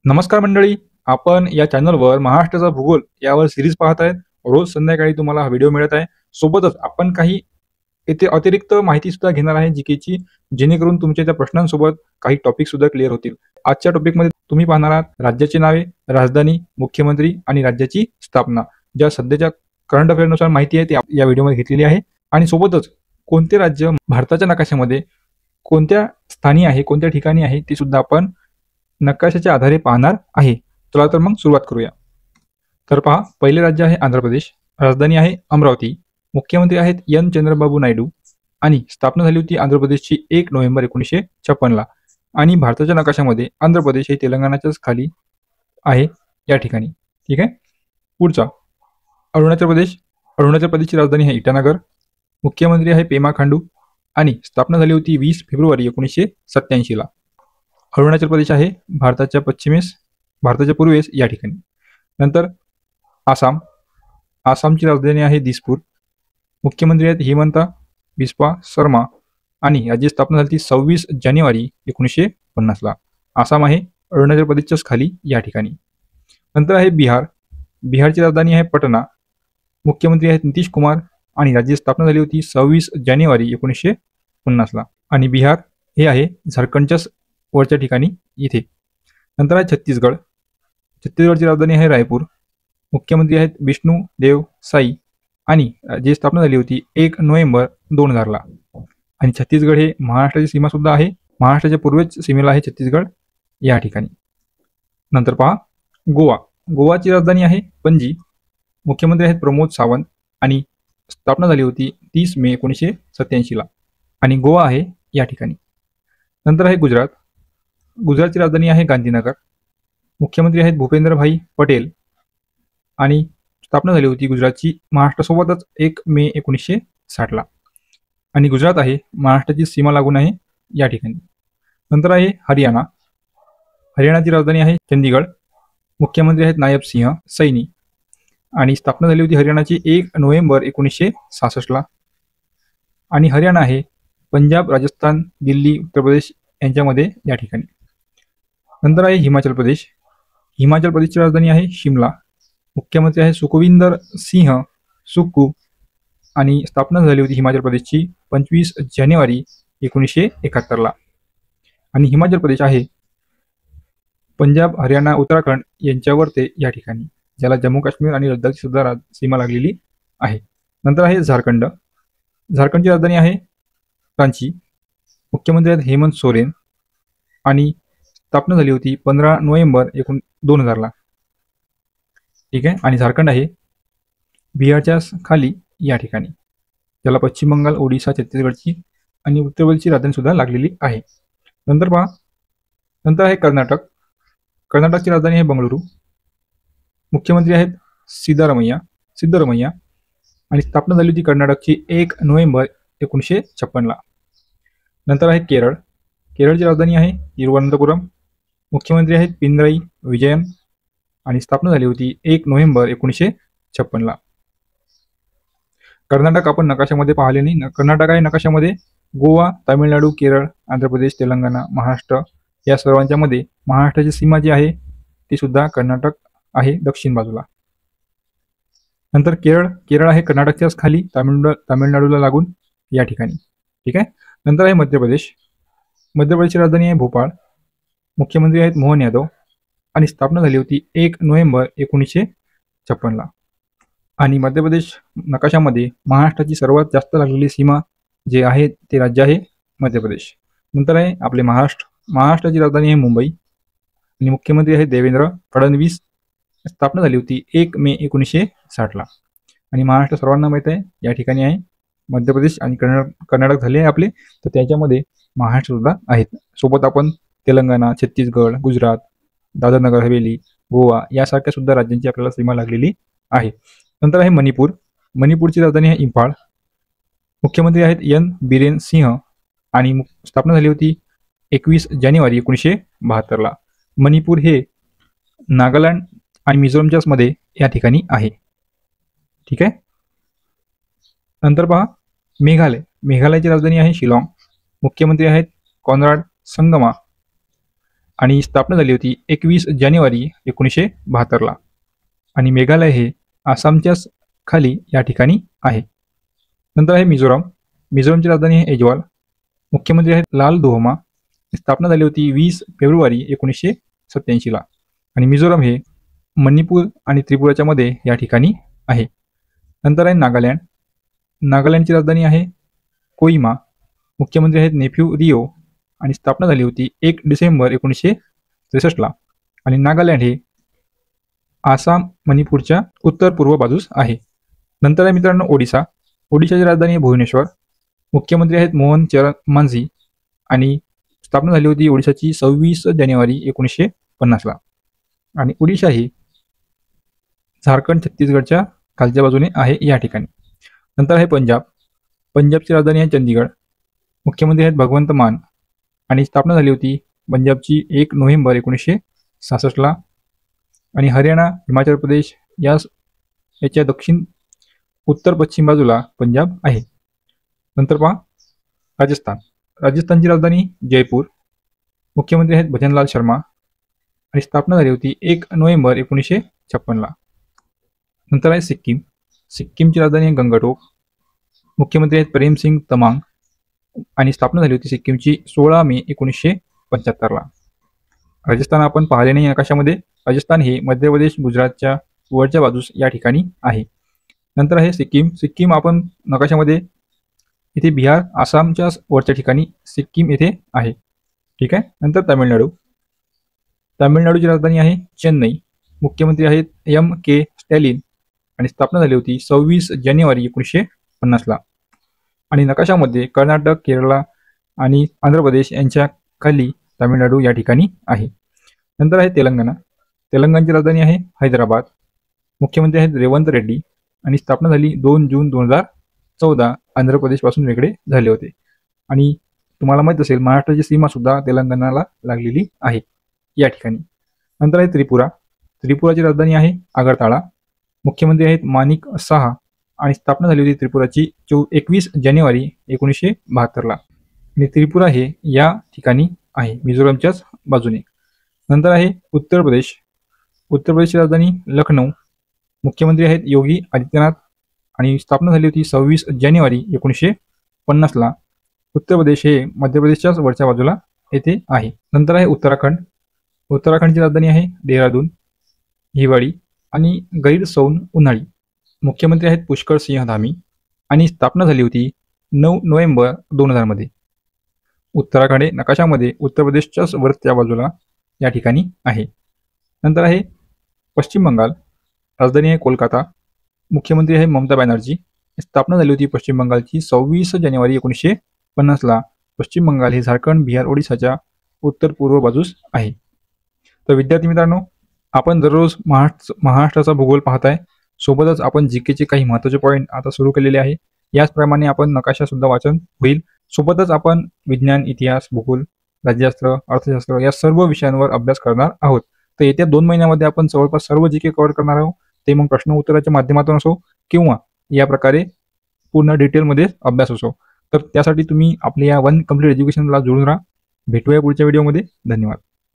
नमस्कार मंडळी. आपण या चॅनलवर महाराष्ट्राचा भूगोल यावर सिरीज पाहत आहेत. रोज संध्याकाळी तुम्हाला हा व्हिडिओ मिळत आहे. सोबतच आपण काही येथे अतिरिक्त माहिती सुद्धा घेणार आहे जीकेची, जेणेकरून तुमच्या त्या प्रश्नांसोबत काही टॉपिक सुद्धा क्लिअर होतील. आजच्या टॉपिकमध्ये तुम्ही पाहणार आहात राज्याची नावे, राजधानी, मुख्यमंत्री आणि राज्याची स्थापना. ज्या सध्याच्या करंट अफेअरनुसार माहिती आहे ती या व्हिडिओमध्ये घेतलेली आहे. आणि सोबतच कोणते राज्य भारताच्या नकाशामध्ये कोणत्या स्थानी आहे, कोणत्या ठिकाणी आहे ते सुद्धा आपण नकाशाच्या आधारे पाहणार आहे. चला तर मग सुरुवात करूया. तर पहा, पहिले राज्य आहे आंध्र प्रदेश, राजधानी आहे अमरावती, मुख्यमंत्री आहेत एन चंद्रबाबू नायडू आणि स्थापना झाली होती आंध्र प्रदेशची 1 नोव्हेंबर 1956 ला. आणि भारताच्या नकाशामध्ये आंध्र प्रदेश हे तेलंगणाच्याच खाली आहे या ठिकाणी. ठीक आहे. पुढचा अरुणाचल प्रदेश. अरुणाचल प्रदेशची राजधानी आहे इटानगर, मुख्यमंत्री आहे पेमा खांडू आणि स्थापना झाली होती 20 फेब्रुवारी 1987 ला. अरुणाचल प्रदेश आहे भारताच्या पूर्वेस या ठिकाणी. नंतर आसाम. आसामची राजधानी आहे दिसपूर, मुख्यमंत्री आहेत हिमंता बिस्वा शर्मा आणि याची स्थापना झाली 26 जानेवारी 1950 ला. आसाम आहे अरुणाचल प्रदेशच्याच खाली या ठिकाणी. नंतर आहे बिहार. बिहारची राजधानी आहे पटना, मुख्यमंत्री आहेत नितीश कुमार आणि राज्याची स्थापना झाली होती 26 जानेवारी 1950 ला. आणि बिहार हे आहे झारखंडच्याच वरच्या ठिकाणी इथे. नंतर आहे छत्तीसगड. छत्तीसगडची राजधानी आहे रायपूर, मुख्यमंत्री आहेत विष्णू देव साई आणि जी स्थापना झाली होती 1 नोव्हेंबर 2000 ला. आणि छत्तीसगड हे महाराष्ट्राची सीमा सुद्धा आहे, महाराष्ट्राच्या पूर्वेच सीमेला आहे छत्तीसगड या ठिकाणी. नंतर पहा गोवा. गोवाची राजधानी आहे पणजी, मुख्यमंत्री आहेत प्रमोद सावंत आणि स्थापना झाली होती 30 मे 1987 ला. आणि गोवा आहे या ठिकाणी. नंतर आहे गुजरात. गुजरातची राजधानी आहे गांधीनगर, मुख्यमंत्री आहेत भूपेंद्रभाई पटेल आणि स्थापना झाली होती गुजरातची महाराष्ट्रासोबतच 1 मे 1960 ला. आणि गुजरात आहे महाराष्ट्राची सीमा लागून आहे या ठिकाणी. नंतर आहे हरियाणा. हरियाणाची राजधानी आहे चंदीगड, मुख्यमंत्री आहेत नायब सिंह सैनी आणि स्थापना झाली होती हरियाणाची 1 नोव्हेंबर 1966 ला. आणि हरियाणा आहे पंजाब, राजस्थान, दिल्ली, उत्तर प्रदेश यांच्यामध्ये या ठिकाणी. नंतर आहे हिमाचल प्रदेश. हिमाचल प्रदेशची राजधानी आहे शिमला, मुख्यमंत्री आहे सुखविंदर सिंह सुक्खू आणि स्थापना झाली होती हिमाचल प्रदेशची 25 जानेवारी 1971 ला. आणि हिमाचल प्रदेश आहे पंजाब, हरियाणा, उत्तराखंड यांच्यावर ते या ठिकाणी, ज्याला जम्मू काश्मीर आणि लडाखची सुद्धा सीमा लागलेली आहे. नंतर आहे झारखंड. झारखंडची राजधानी आहे रांची, मुख्यमंत्री आहेत हेमंत सोरेन आणि स्थापना झाली होती 15 नोव्हेंबर 2000 ला. ठीक आहे. आणि झारखंड आहे बिहारच्या खाली या ठिकाणी, ज्याला पश्चिम बंगाल, ओडिशा, छत्तीसगडची आणि उत्तर प्रदेशची राजधानी सुद्धा लागलेली आहे. नंतर पहा, नंतर आहे कर्नाटक. कर्नाटकची राजधानी आहे बंगळुरू, मुख्यमंत्री आहेत सिद्धरमैया आणि स्थापना झाली होती कर्नाटकची 1 नोव्हेंबर 1956 ला. नंतर आहे केरळ. केरळची राजधानी आहे तिरुवनंतपुरम, मुख्यमंत्री आहेत पिनराई विजयन आणि स्थापना झाली होती 1 नोव्हेंबर 1956 ला. कर्नाटक आपण नकाशामध्ये पाहिले नाही. कर्नाटक आहे नकाशामध्ये गोवा, तामिळनाडू, केरळ, आंध्र प्रदेश, तेलंगणा, महाराष्ट्र या सर्वांच्या मध्ये महाराष्ट्राची सीमा जी आहे ती सुद्धा कर्नाटक आहे दक्षिण बाजूला. नंतर केरळ आहे कर्नाटकच्याच खाली, तामिळनाडूला लागून या ठिकाणी. ठीक आहे. नंतर आहे मध्य प्रदेश. मध्य प्रदेशची राजधानी आहे भोपाळ, मुख्यमंत्री आहेत मोहन यादव आणि स्थापना झाली होती 1 नोव्हेंबर 1956 ला. आणि मध्य प्रदेश नकाशामध्ये महाराष्ट्राची सर्वात जास्त लागलेली सीमा जे आहे ते राज्य आहे मध्य प्रदेश. नंतर आहे आपले महाराष्ट्राची राजधानी आहे मुंबई आणि मुख्यमंत्री आहेत देवेंद्र फडणवीस. स्थापना झाली होती 1 मे 1960 ला. आणि महाराष्ट्र सर्वांना माहीत आहे या ठिकाणी आहे. मध्य प्रदेश आणि कर्नाटक झाले आहे आपले, तर त्याच्यामध्ये महाराष्ट्र सुद्धा आहेत. सोबत आपण तेलंगणा, छत्तीसगड, गुजरात, दादर नगर हवेली, गोवा यासारख्या सुद्धा राज्यांची आपल्याला सीमा लागलेली आहे. नंतर आहे मणिपूर. मणिपूरची राजधानी आहे इम्फाळ, मुख्यमंत्री आहेत एन बिरेन सिंह आणि स्थापना झाली होती 21 जानेवारी 1972 ला. मणिपूर हे नागालँड आणि मिझोरमच्याच मध्ये या ठिकाणी आहे. ठीक आहे. नंतर पहा मेघालय. मेघालयची राजधानी आहे शिलाँग, मुख्यमंत्री आहेत कॉनराड संगमा आणि स्थापना झाली होती 21 जानेवारी 1972ला. आणि मेघालय हे आसामच्याच खाली या ठिकाणी आहे. नंतर आहे मिझोराम. मिझोरामची राजधानी आहे ऐजवाल. मुख्यमंत्री आहेत लाल दुहोमा. स्थापना झाली होती 20 फेब्रुवारी 1987ला. आणि मिझोराम हे मणिपूर आणि त्रिपुराच्या मध्ये या ठिकाणी आहे. नंतर आहे नागालँड. नागालँडची राजधानी आहे कोहिमा. मुख्यमंत्री आहेत नेफ्यू रिओ. आणि स्थापना झाली होती 1 डिसेंबर 1963ला. आणि नागालँड हे आसाम मणिपूरच्या उत्तर पूर्व बाजूस आहे. नंतर आहे मित्रांनो ओडिशा. ओडिशाची राजधानी आहे भुवनेश्वर. मुख्यमंत्री आहेत मोहन चरण मांझी. आणि स्थापना झाली होती ओडिशाची 26 जानेवारी 1950ला. आणि ओडिशा ही झारखंड छत्तीसगडच्या खालच्या बाजूने आहे या ठिकाणी. नंतर आहे पंजाब. पंजाबची राजधानी आहे चंदीगड. मुख्यमंत्री आहेत भगवंत मान. आणि स्थापना झाली होती पंजाबची 1 नोव्हेंबर 1966ला. आणि हरियाणा हिमाचल प्रदेश याच्या दक्षिण उत्तर पश्चिम बाजूला पंजाब आहे. नंतर पहा राजस्थान. राजस्थानची राजधानी जयपूर. मुख्यमंत्री आहेत भजनलाल शर्मा. आणि स्थापना झाली होती 1 नोव्हेंबर 1956ला. नंतर आहे सिक्कीम. सिक्कीमची राजधानी आहे गंगटोक. मुख्यमंत्री आहेत प्रेमसिंग तमांग. आणि स्थापना झाली होती सिक्कीमची 16 मे 1975ला. राजस्थान आपण पाहिले नाही नकाशामध्ये. राजस्थान हे मध्य प्रदेश गुजरातच्या वरच्या बाजूस या ठिकाणी आहे. नंतर आहे सिक्कीम. सिक्कीम आपण नकाशामध्ये इथे बिहार आसामच्या वरच्या ठिकाणी सिक्कीम येथे आहे. ठीक आहे. नंतर तामिळनाडू. तामिळनाडूची राजधानी आहे चेन्नई. मुख्यमंत्री आहेत M.K. स्टॅलिन. आणि स्थापना झाली होती 26 जानेवारी 1950ला. आणि नकाशामध्ये कर्नाटक केरळ आणि आंध्र प्रदेश यांच्या खाली तामिळनाडू या ठिकाणी आहे. नंतर आहे तेलंगणा. तेलंगणाची राजधानी आहे हैदराबाद. मुख्यमंत्री आहेत रेवंत रेड्डी. आणि स्थापना झाली 2 जून 2014 आंध्र प्रदेशपासून वेगळे झाले होते. आणि तुम्हाला माहीत असेल महाराष्ट्राची सीमा सुद्धा तेलंगणाला लागलेली आहे या ठिकाणी. नंतर आहे त्रिपुरा. त्रिपुराची राजधानी आहे आगरताळा. मुख्यमंत्री आहेत माणिक साहा. आणि स्थापना झाली होती त्रिपुराची 21 जानेवारी 1972ला. आणि त्रिपुरा हे या ठिकाणी आहे मिझोरामच्याच बाजूने. नंतर आहे उत्तर प्रदेश. उत्तर प्रदेशची राजधानी लखनौ. मुख्यमंत्री आहेत योगी आदित्यनाथ. आणि स्थापना झाली होती 26 जानेवारी 1950ला. उत्तर प्रदेश हे मध्य प्रदेशच्याच वरच्या बाजूला येथे आहे. नंतर आहे उत्तराखंड. उत्तराखंडची राजधानी आहे देहरादून. हिवाळी आणि गैरसौन उन्हाळी. मुख्यमंत्री आहेत पुष्कर सिंह धामी. आणि स्थापना झाली होती 9 नोव्हेंबर 2000 मध्ये. उत्तराखंड हे नकाशामध्ये उत्तर प्रदेशच्याच वरच्या बाजूला या ठिकाणी आहे. नंतर आहे पश्चिम बंगाल. राजधानी आहे कोलकाता. मुख्यमंत्री आहे ममता बॅनर्जी. स्थापना झाली होती पश्चिम बंगालची 26 जानेवारी 1950ला. पश्चिम बंगाल हे झारखंड बिहार ओडिशाच्या उत्तर पूर्व बाजूस आहे. तर विद्यार्थी मित्रांनो, आपण दररोज महाराष्ट्राचा भूगोल पाहताय. सोबतच आपण जीकेचे काही महत्त्वाचे पॉईंट आता सुरू केलेले आहे. याचप्रमाणे आपण नकाशा सुद्धा वाचन होईल. सोबतच आपण विज्ञान, इतिहास, भूगोल, राज्यशास्त्र, अर्थशास्त्र या सर्व विषयांवर अभ्यास करणार आहोत. तर येत्या 2 महिन्यामध्ये आपण जवळपास सर्व जीके कव्हर करणार आहोत. ते मग प्रश्न उत्तराच्या माध्यमातून असो किंवा या प्रकारे पूर्ण डिटेलमध्ये अभ्यास असो. तर त्यासाठी तुम्ही आपल्या या वन कंप्लीट एज्युकेशनला जोडून राहा. भेटूया पुढच्या व्हिडिओमध्ये. धन्यवाद.